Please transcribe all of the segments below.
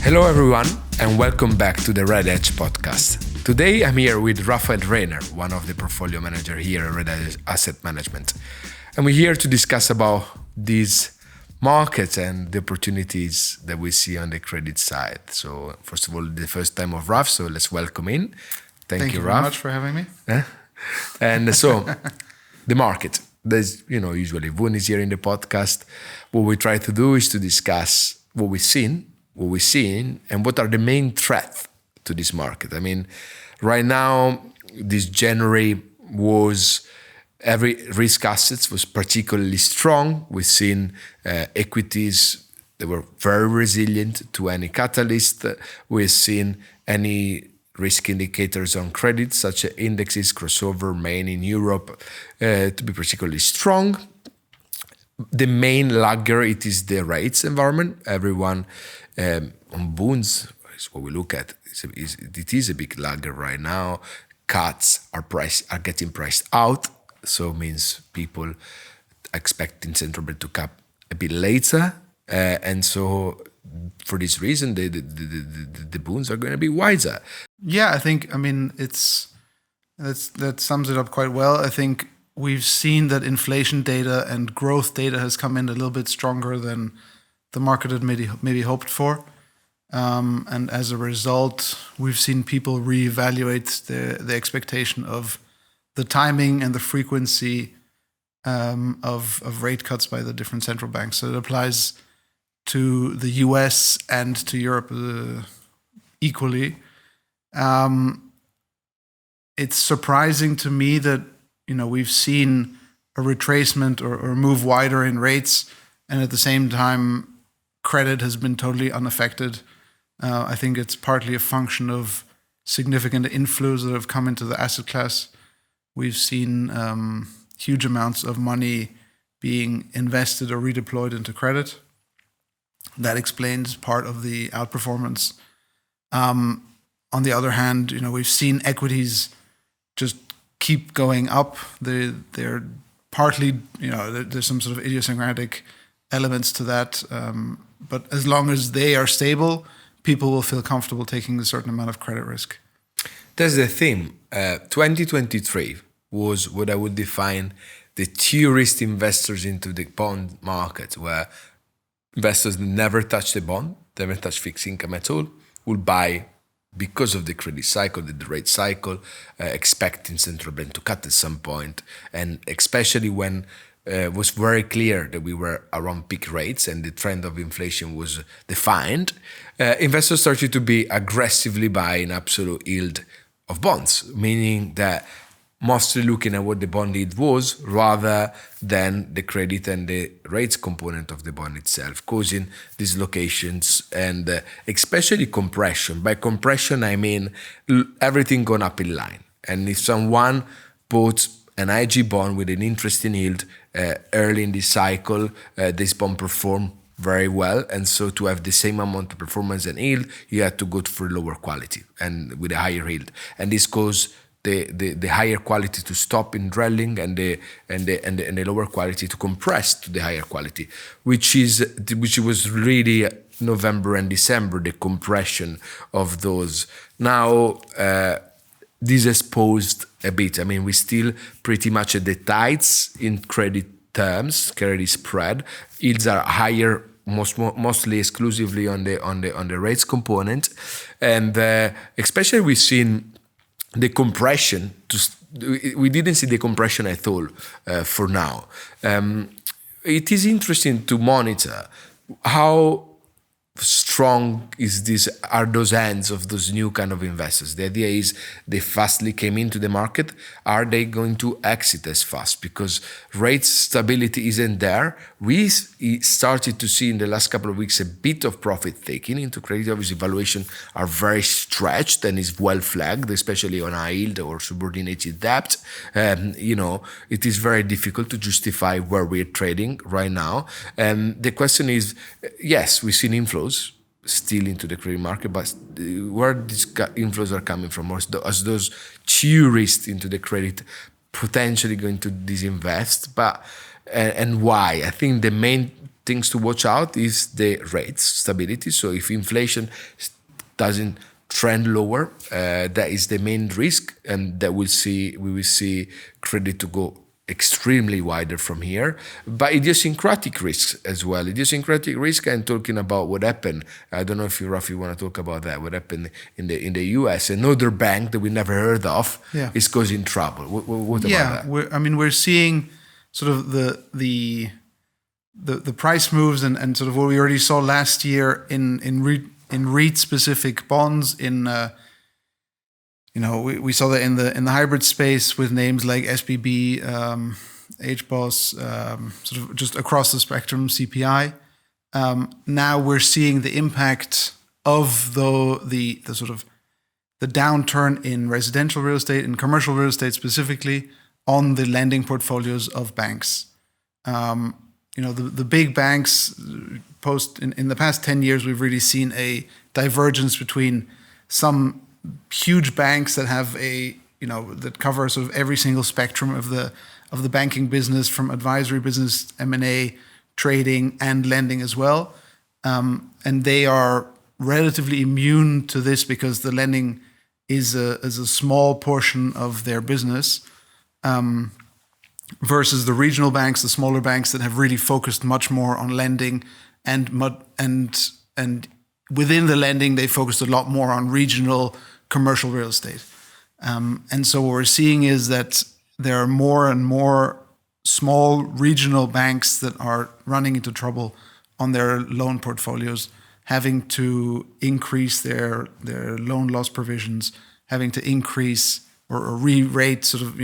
Hello everyone and welcome back to the Redhedge Podcast. Today I'm here with Raphaël Reiner, one of the portfolio manager here at Redhedge Asset Management. And we're here to discuss about these markets and the opportunities that we see on the credit side. So first of all, the first time of Raf, so let's welcome in. Thank you Raf. very much for having me. And so the market, there's, usually Woon is here in the podcast. What we try to do is to discuss what we're seeing, and what are the main threats to this market. I mean, right now, this January was every risk assets was particularly strong. We've seen equities that were very resilient to any catalyst. We've seen any risk indicators on credit, such as indexes, crossover, main in Europe, to be particularly strong. The main lagger, it is the rates environment. Everyone on bonds is what we look at. It is a big lagger right now. Cuts are getting priced out, so it means people expecting central bank to cut a bit later, and so for this reason, the bonds are going to be wiser. Yeah, I think that sums it up quite well. I think we've seen that inflation data and growth data has come in a little bit stronger than the market had maybe hoped for. And as a result, we've seen people reevaluate the expectation of the timing and the frequency of rate cuts by the different central banks. So it applies to the US and to Europe equally. It's surprising to me that we've seen a retracement or move wider in rates, and at the same time, credit has been totally unaffected. I think it's partly a function of significant inflows that have come into the asset class. We've seen huge amounts of money being invested or redeployed into credit. That explains part of the outperformance. On the other hand, we've seen equities just keep going up. They're partly, there's some sort of idiosyncratic elements to that. But as long as they are stable, people will feel comfortable taking a certain amount of credit risk. That's the theme. 2023 was what I would define the tourist investors into the bond market, where investors never touch the bond, never touch fixed income at all, will buy because of the credit cycle, the rate cycle, expecting central bank to cut at some point, and especially when it was very clear that we were around peak rates and the trend of inflation was defined, investors started to be aggressively buying absolute yield of bonds, meaning that mostly looking at what the bond yield was rather than the credit and the rates component of the bond itself, causing dislocations and especially compression. By compression, I mean everything gone up in line. And if someone bought an IG bond with an interesting yield early in this cycle, this bond performed very well, and so to have the same amount of performance and yield, you had to go for lower quality and with a higher yield, and this caused the higher quality to stop in drilling and the lower quality to compress to the higher quality, which was really November and December, the compression of those. Now this has paused a bit. I mean, we're still pretty much at the tights in credit terms, credit spread. Yields are higher, mostly exclusively on the rates component, and especially we've seen the compression. We didn't see the compression at all for now. It is interesting to monitor how strong are those hands of those new kind of investors. The idea is they fastly came into the market. Are they going to exit as fast? Because rate stability isn't there. We started to see in the last couple of weeks a bit of profit taking into credit. Obviously, valuation are very stretched and is well flagged, especially on high yield or subordinated debt. It is very difficult to justify where we're trading right now. The question is, yes, we've seen inflows still into the credit market, but where these inflows are coming from, as those tourists into the credit potentially going to disinvest, but and why? I think the main things to watch out is the rates stability. So if inflation doesn't trend lower, that is the main risk, and that we will see credit to go extremely wider from here. But idiosyncratic risks as well. Idiosyncratic risk, I'm talking about what happened. I don't know if you, Rafi, want to talk about that. What happened in the US? Another bank that we never heard of is causing trouble. What about that? We're seeing sort of the price moves and sort of what we already saw last year in REIT specific bonds we saw that in the hybrid space with names like SBB, HBOS, sort of just across the spectrum, CPI. Now we're seeing the impact of the sort of the downturn in residential real estate and commercial real estate specifically on the lending portfolios of banks. The big banks in the past 10 years, we've really seen a divergence between some huge banks that have that cover sort of every single spectrum of the banking business, from advisory business, M&A, trading, and lending as well. And they are relatively immune to this because the lending is a small portion of their business, versus the regional banks, the smaller banks that have really focused much more on lending, and within the lending, they focused a lot more on regional commercial real estate. And so what we're seeing is that there are more and more small regional banks that are running into trouble on their loan portfolios, having to increase their loan loss provisions, having to increase or re-rate sort of,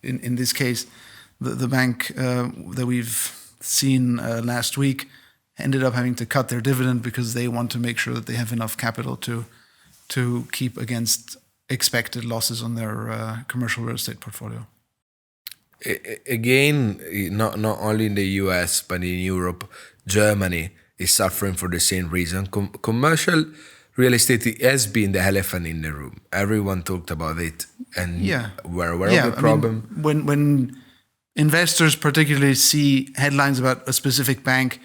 in this case, the bank that we've seen last week ended up having to cut their dividend because they want to make sure that they have enough capital to keep against expected losses on their commercial real estate portfolio. Again, not only in the US, but in Europe, Germany is suffering for the same reason. Commercial real estate has been the elephant in the room. Everyone talked about it, and we're aware of the problem. When investors particularly see headlines about a specific bank,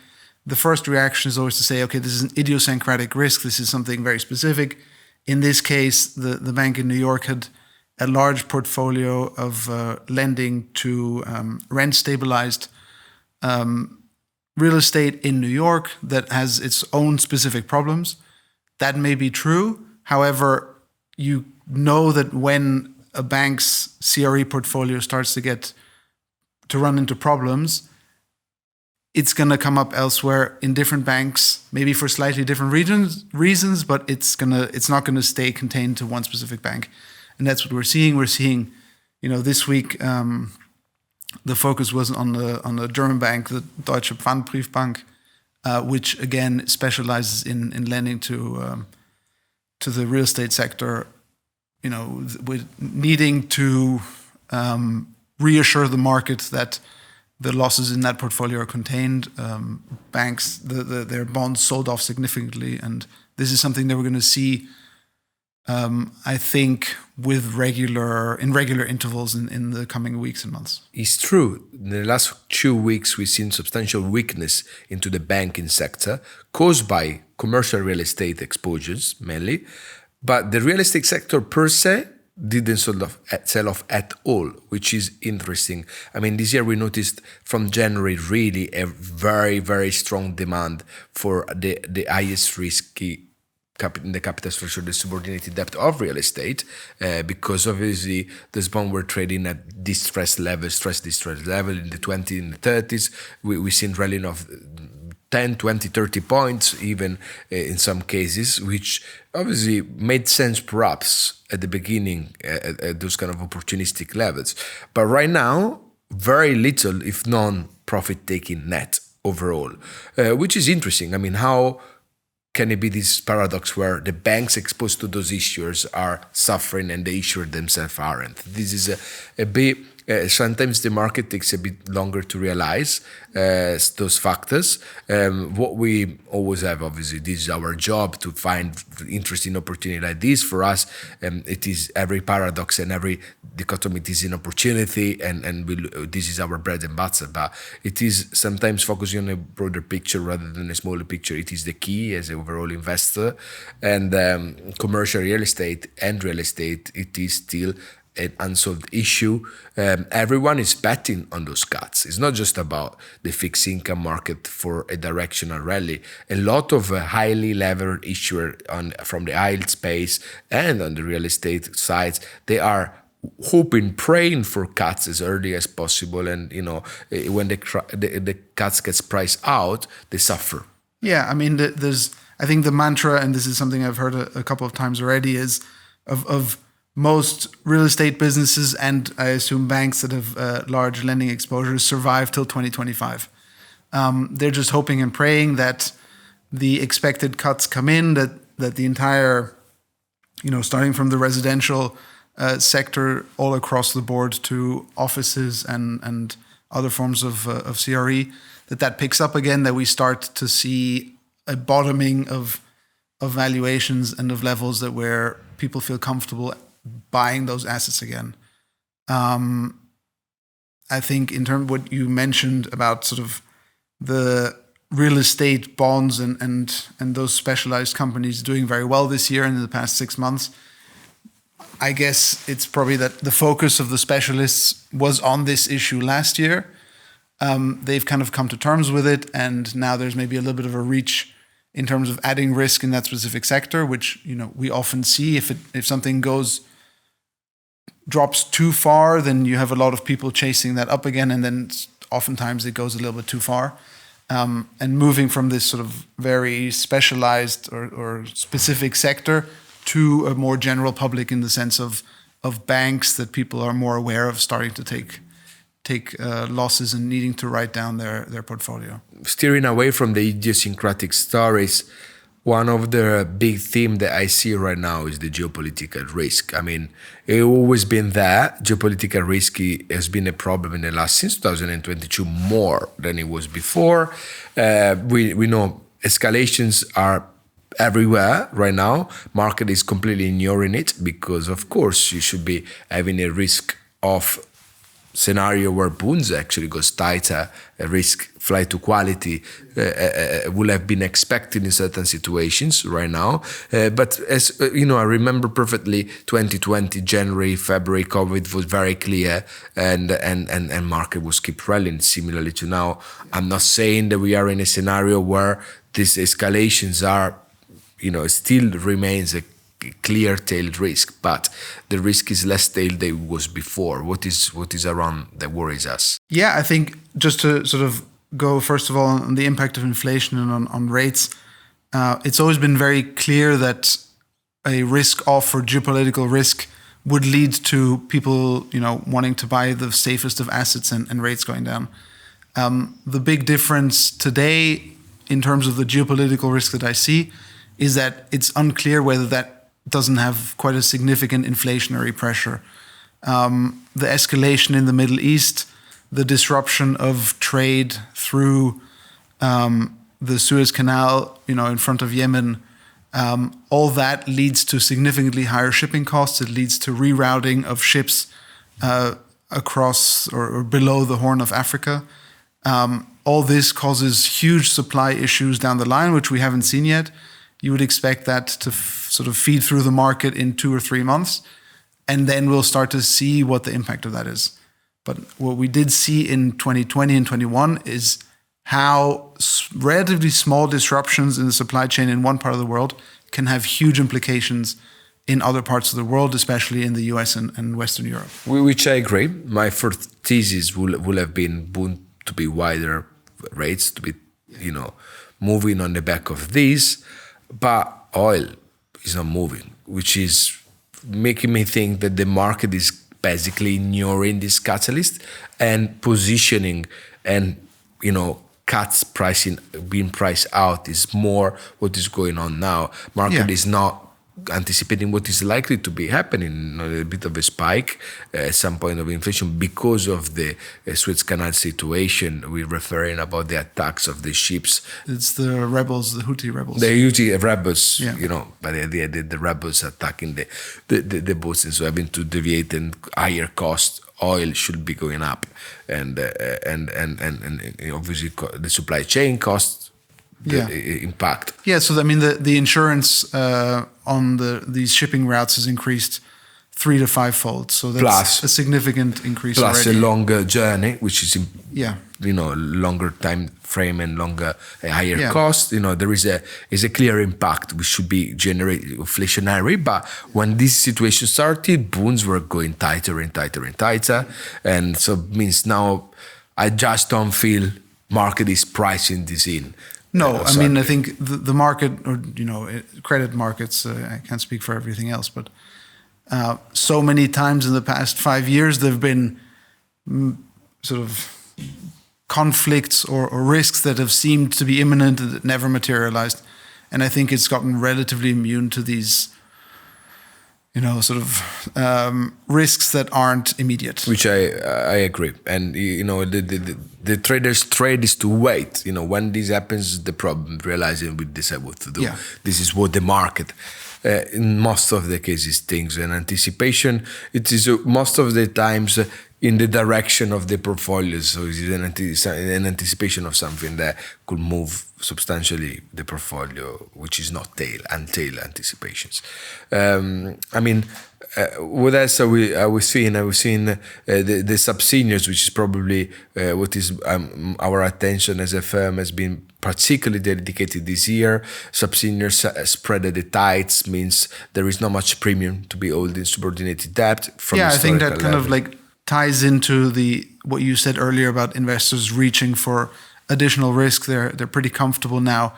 the first reaction is always to say, okay, this is an idiosyncratic risk. This is something very specific. In this case, the bank in New York had a large portfolio of lending to rent-stabilized real estate in New York that has its own specific problems. That may be true. However, you know that when a bank's CRE portfolio starts to run into problems, it's going to come up elsewhere in different banks, maybe for slightly different reasons, but it's not going to stay contained to one specific bank. And that's what we're seeing. We're seeing, this week, the focus was on the German bank, the Deutsche Pfandbriefbank, which again specializes in lending to the real estate sector, with needing to reassure the market that the losses in that portfolio are contained. Banks, their bonds sold off significantly, and this is something that we're going to see, I think, in regular intervals in the coming weeks and months. It's true. In the last 2 weeks, we've seen substantial weakness into the banking sector caused by commercial real estate exposures mainly, but the real estate sector per se didn't sell off at all, which is interesting. I mean, this year we noticed from January really a very, very strong demand for the highest risky in the capital structure, the subordinated debt of real estate, because obviously those bonds were trading at stress level in the 20s, in the 30s. We've seen rallying of 10, 20, 30 points, even in some cases, which obviously made sense perhaps at the beginning at those kind of opportunistic levels. But right now, very little, if none, profit-taking net overall, which is interesting. I mean, how can it be this paradox where the banks exposed to those issuers are suffering and the issuers themselves aren't? This is a bit sometimes the market takes a bit longer to realize those factors. What we always have, obviously, this is our job to find interesting opportunity like this. For us, it is every paradox and every dichotomy is an opportunity, and this is our bread and butter. But it is sometimes focusing on a broader picture rather than a smaller picture. It is the key as an overall investor. And commercial real estate, it is still an unsolved issue. Everyone is betting on those cuts. It's not just about the fixed income market for a directional rally. A lot of highly levered issuers from the yield space and on the real estate sides, they are hoping, praying for cuts as early as possible. And when the cuts gets priced out, they suffer. Yeah, I mean, I think the mantra, and this is something I've heard a couple of times already, is of most real estate businesses and I assume banks that have large lending exposures survive till 2025. They're just hoping and praying that the expected cuts come in, that the entire, starting from the residential sector all across the board to offices and other forms of CRE, that picks up again, that we start to see a bottoming of valuations and of levels that where people feel comfortable buying those assets again. I think in terms of what you mentioned about sort of the real estate bonds and those specialized companies doing very well this year and in the past 6 months, I guess it's probably that the focus of the specialists was on this issue last year. They've kind of come to terms with it, and now there's maybe a little bit of a reach in terms of adding risk in that specific sector, which we often see. If something drops too far, then you have a lot of people chasing that up again, and then oftentimes it goes a little bit too far. And moving from this sort of very specialized or specific sector to a more general public in the sense of banks that people are more aware of starting to take losses and needing to write down their portfolio. Steering away from the idiosyncratic stories, one of the big themes that I see right now is the geopolitical risk. I mean, it's always been there. Geopolitical risk has been a problem in the last, since 2022, more than it was before. We know escalations are everywhere right now. Market is completely ignoring it because, of course, you should be having a risk of scenario where bonds actually goes tighter, a risk flight to quality will have been expected in certain situations right now. But as I remember perfectly 2020, January, February, COVID was very clear and market was keep rallying similarly to now. I'm not saying that we are in a scenario where these escalations are, still remains a clear tailed risk, but the risk is less tailed than it was before. What is around that worries us? Yeah, I think just to sort of go first of all on the impact of inflation and on rates, it's always been very clear that a risk off or geopolitical risk would lead to people, wanting to buy the safest of assets and rates going down. The big difference today in terms of the geopolitical risk that I see is that it's unclear whether that doesn't have quite a significant inflationary pressure. The escalation in the Middle East, the disruption of trade through the Suez Canal, in front of Yemen, all that leads to significantly higher shipping costs. It leads to rerouting of ships across or below the Horn of Africa. All this causes huge supply issues down the line, which we haven't seen yet. You would expect that to sort of feed through the market in 2 or 3 months, and then we'll start to see what the impact of that is. But what we did see in 2020 and 21 is how relatively small disruptions in the supply chain in one part of the world can have huge implications in other parts of the world, especially in the US and Western Europe. Which I agree. My first thesis will have been to be wider rates, to be, moving on the back of this. But oil is not moving, which is making me think that the market is basically ignoring this catalyst and positioning and, cuts pricing being priced out is more what is going on now. Market is not anticipating what is likely to be happening, a bit of a spike at some point of inflation because of the Suez Canal situation. We're referring about the attacks of the ships. It's the rebels, the Houthi rebels. The Houthi rebels, Yeah. by the rebels attacking the boats, and so having to deviate, and higher cost oil should be going up, and obviously the supply chain costs impact. Yeah, so I mean the insurance on these shipping routes has increased 3 to 5-fold. So that's Plus- a significant increase Plus already. a longer journey, which is Yeah. longer time frame and higher Yeah. cost. There is a clear impact which should be inflationary. But when this situation started, bonds were going tighter and tighter and tighter, and so it means now I just don't feel market is pricing this in. No, I mean I think the market, or credit markets. I can't speak for everything else, but so many times in the past 5 years there've been sort of conflicts or risks that have seemed to be imminent and that never materialized, and I think it's gotten relatively immune to these risks that aren't immediate. Which I agree, and the traders' trade is to wait. When this happens, the problem, realizing we decide what to do. Yeah. This is what the market, in most of the cases, thinks. And anticipation, it is most of the times in the direction of the portfolio. So it is an anticipation of something that could move substantially the portfolio, which is not tail anticipations. What else are we seeing? I was seeing the sub-seniors, which is probably what is our attention as a firm has been particularly dedicated this year. Sub-seniors spread at the tides means there is not much premium to be holding subordinated debt. From I think that historical kind level. of ties into what you said earlier about investors reaching for additional risk. They're pretty comfortable now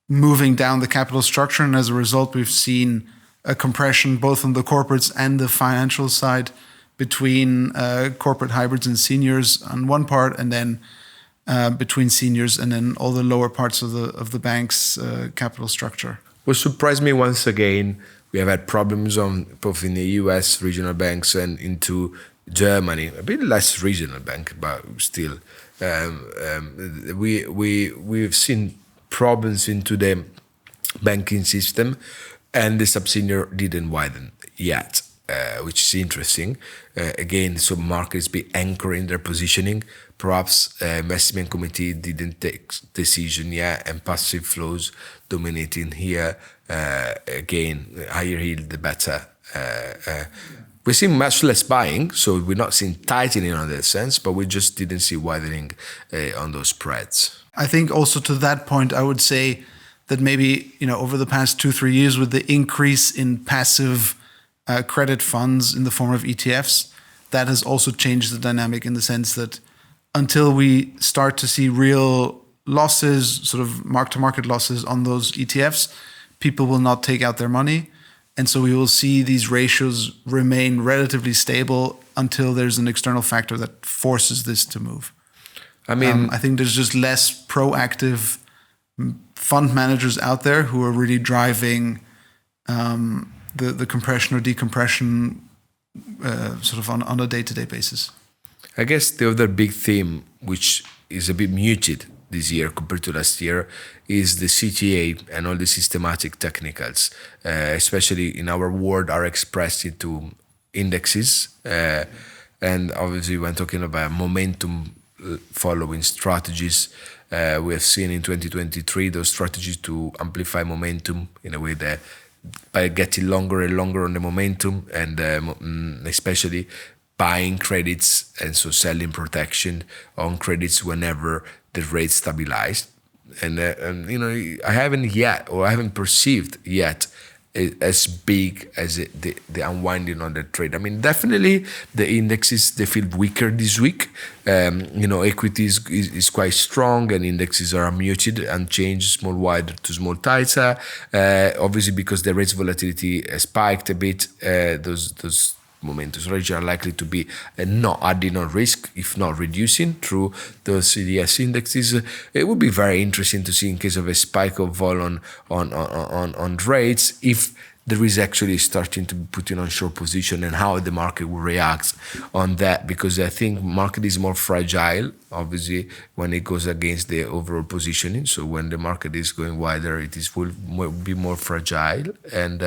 moving down the capital structure, and as a result, we've seen a compression both on the corporates and the financial side between corporate hybrids and seniors on one part, and then between seniors and then all the lower parts of the bank's capital structure. What surprised me once again, we have had problems on both in the US regional banks and into Germany, a bit less regional bank, but still, we've seen problems into the banking system, and the sub-senior didn't widen yet, which is interesting. Again, so markets be anchoring their positioning. Perhaps investment committee didn't take decision yet, and passive flows dominating here. Again, higher yield, the better. We're seeing much less buying, so we're not seeing tightening on that sense, but we just didn't see widening on those spreads. I think also to that point, I would say that maybe over the past 2-3 years, with the increase in passive credit funds in the form of ETFs, that has also changed the dynamic in the sense that until we start to see real losses, sort of mark-to-market losses on those ETFs, people will not take out their money. And so we will see these ratios remain relatively stable until there's an external factor that forces this to move. I think there's just less proactive fund managers out there who are really driving the compression or decompression sort of on a day-to-day basis. I guess the other big theme, which is a bit muted this year compared to last year, is the CTA and all the systematic technicals, especially in our world, are expressed into indexes. And obviously, when talking about momentum following strategies, we have seen in 2023 those strategies to amplify momentum in a way that by getting longer and longer on the momentum, and especially buying credits and so selling protection on credits whenever the rates stabilize. And I haven't perceived yet as big as the unwinding on the trade. I mean, definitely the indexes, they feel weaker this week. Equities is quite strong, and indexes are muted, unchanged, small wider to small tighter. Obviously, because the rates volatility spiked a bit, those momentum strategies are likely to be not adding on risk, if not reducing, through those CDS indexes. It would be very interesting to see, in case of a spike of vol on rates, if there is actually starting to be put in on short position, and how the market will react on that, because I think market is more fragile, obviously, when it goes against the overall positioning. So when the market is going wider, will be more fragile, and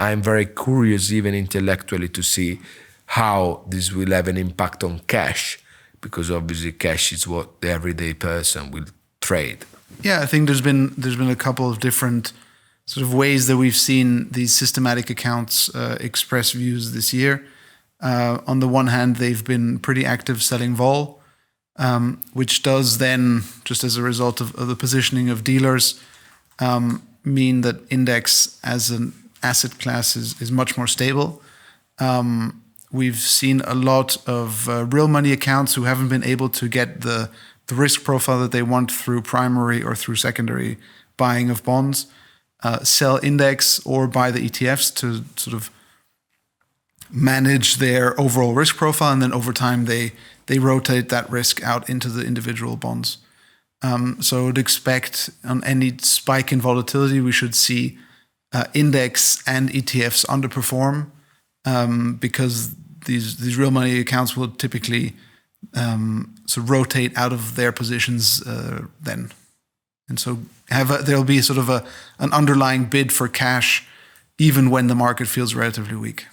I'm very curious, even intellectually, to see how this will have an impact on cash, because obviously cash is what the everyday person will trade. Yeah, I think there's been a couple of different sort of ways that we've seen these systematic accounts express views this year. On the one hand, they've been pretty active selling vol, which does then, just as a result of the positioning of dealers, mean that index as an asset class is much more stable. We've seen a lot of real money accounts who haven't been able to get the risk profile that they want through primary or through secondary buying of bonds, sell index or buy the ETFs to sort of manage their overall risk profile, and then over time they rotate that risk out into the individual bonds. So I would expect on any spike in volatility, we should see index and ETFs underperform, because these real money accounts will typically sort of rotate out of their positions then. And so there'll be sort of an underlying bid for cash even when the market feels relatively weak.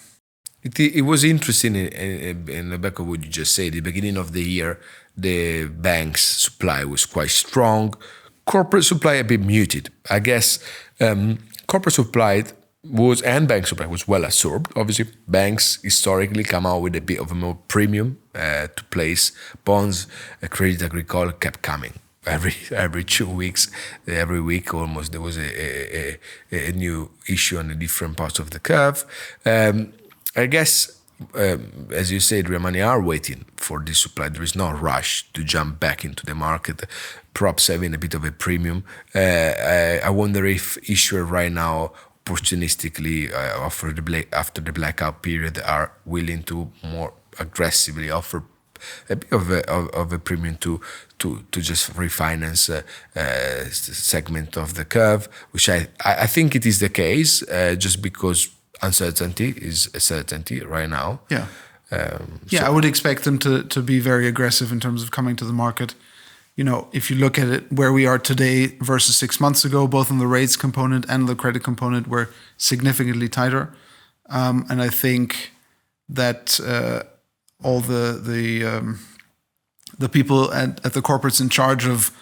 It was interesting in the back of what you just said. At the beginning of the year, the bank's supply was quite strong. Corporate supply a bit muted. I guess corporate supply and bank supply was well absorbed. Obviously, banks historically come out with a bit of a more premium to place bonds. Crédit Agricole kept coming. Every 2 weeks, every week almost, there was a new issue on a different part of the curve. I guess, as you said, real money are waiting for this supply. There is no rush to jump back into the market. Perhaps having a bit of a premium. I wonder if issuers right now, opportunistically, after the blackout period, are willing to more aggressively offer a bit of a premium to just refinance a segment of the curve, which I think it is the case, just because uncertainty is a certainty right now. Yeah. I would expect them to be very aggressive in terms of coming to the market. You know, if you look at it where we are today versus 6 months ago, both on the rates component and the credit component, we're significantly tighter. And I think that all the people at the corporates in charge of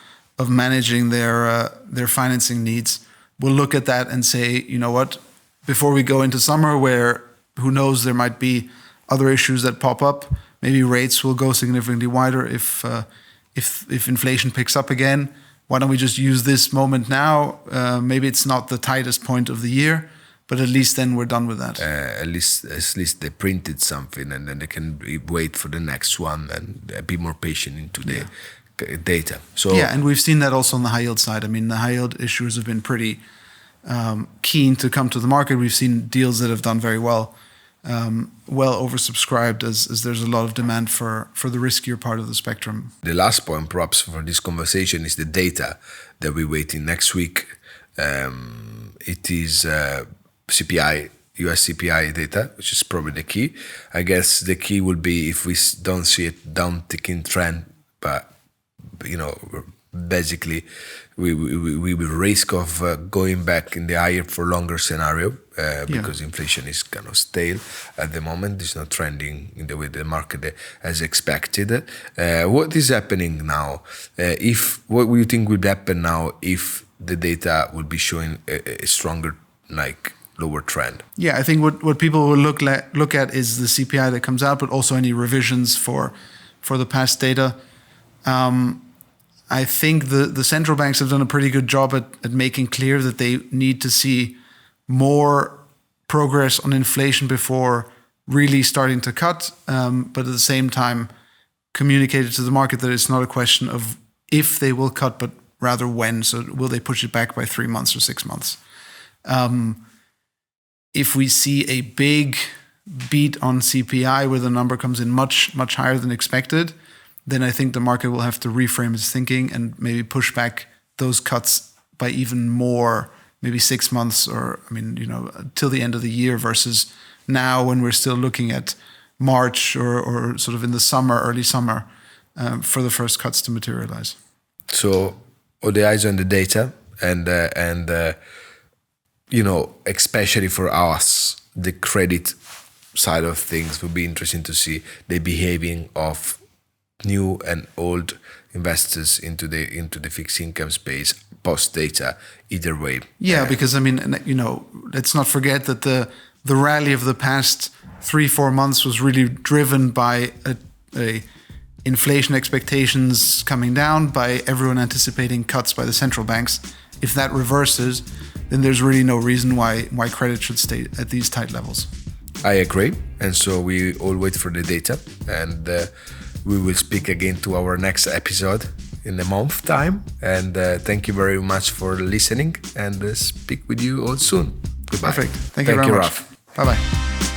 managing their financing needs will look at that and say, you know what, before we go into summer, where who knows, there might be other issues that pop up, maybe rates will go significantly wider if inflation picks up again. Why don't we just use this moment now? Maybe it's not the tightest point of the year, but at least then we're done with that. At least they printed something, and then they can wait for the next one and be more patient into the data. So and we've seen that also on the high yield side. I mean, the high yield issuers have been pretty keen to come to the market. We've seen deals that have done very well, well oversubscribed, as there's a lot of demand for the riskier part of the spectrum. The last point, perhaps, for this conversation is the data that we're waiting next week. It is CPI, US CPI data, which is probably the key. I guess the key will be if we don't see a down-ticking trend, but basically we will risk of going back in the higher for longer scenario because inflation is kind of stale at the moment. It's not trending in the way the market has expected. What is happening now? What do you think would happen now if the data will be showing a stronger, lower trend? Yeah, I think what people will look at is the CPI that comes out, but also any revisions for the past data. I think the central banks have done a pretty good job at making clear that they need to see more progress on inflation before really starting to cut, but at the same time communicated to the market that it's not a question of if they will cut, but rather when. So will they push it back by 3 months or 6 months? If we see a big beat on CPI where the number comes in much, much higher than expected, then I think the market will have to reframe its thinking and maybe push back those cuts by even more, maybe 6 months, or till the end of the year, versus now when we're still looking at March or sort of in the summer, early summer, for the first cuts to materialize. So all the eyes on the data, and especially for us, the credit side of things will be interesting to see the behaving of new and old investors into the fixed income space post data. Either way, because let's not forget that the rally of the past 3-4 months was really driven by a inflation expectations coming down, by everyone anticipating cuts by the central banks. If that reverses, then there's really no reason why credit should stay at these tight levels. I agree, and so we all wait for the data, and we will speak again to our next episode in a month time. And thank you very much for listening, and speak with you all soon. Goodbye. Perfect. Thank you very much. Raph. Bye-bye.